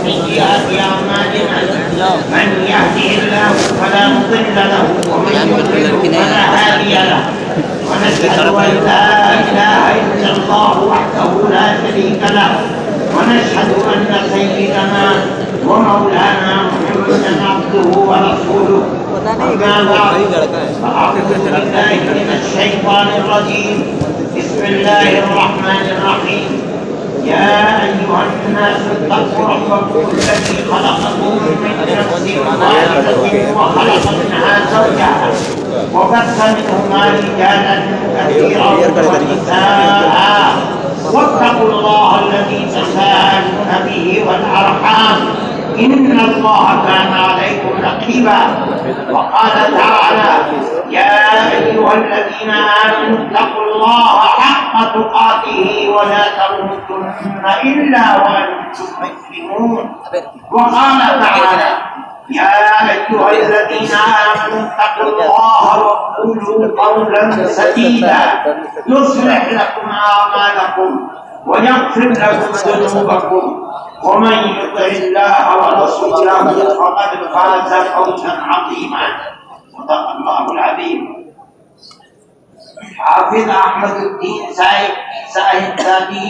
سيئات أعمالنا من يهده الله فلا مضل له ومن يضلل فلا هادي له ونشهد أن لا إله إلا الله وحده لا شريك له ونشهد أن سيدنا ومولانا محمدا عبده ورسوله أما بعد فأعوذ بالله من الشيطان الرجيم بسم الله الرحمن الرحيم يا أيها الناس اتقوا ربكم الذي خلقكم من نفس واحدة وخلق منها زوجها وبث منهما رجالا كثيرا ونساء واتقوا الله الذي تساءلون به والأرحام إن الله كان عليكم رقيبا وقال تعالى يا أيها الذين آمنوا اتقوا الله حق تقاته ولا تموتن إلا وأنتم مسلمون وقال تعالى يا أيها الذين آمنوا اتقوا الله وقولوا قولا سديدا يصلح لكم أعمالكم ويغفر لكم ذنوبكم ومن يطع الله ورسوله فقد فاز فوزا عظيما صدق الله العظيم حافظ احمد الدین صاحبزادی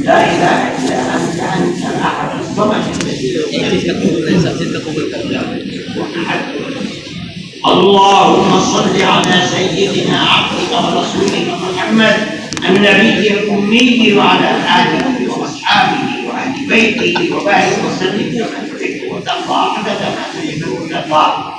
لا إله إلا أنت أنت الأحد الصمد اللهم صل على سيدنا عبدك ورسولك محمد النبي الأمي وعلى آله وأصحابه وأهل بيته وبارك وسلم وترضى عدد ما تحب الله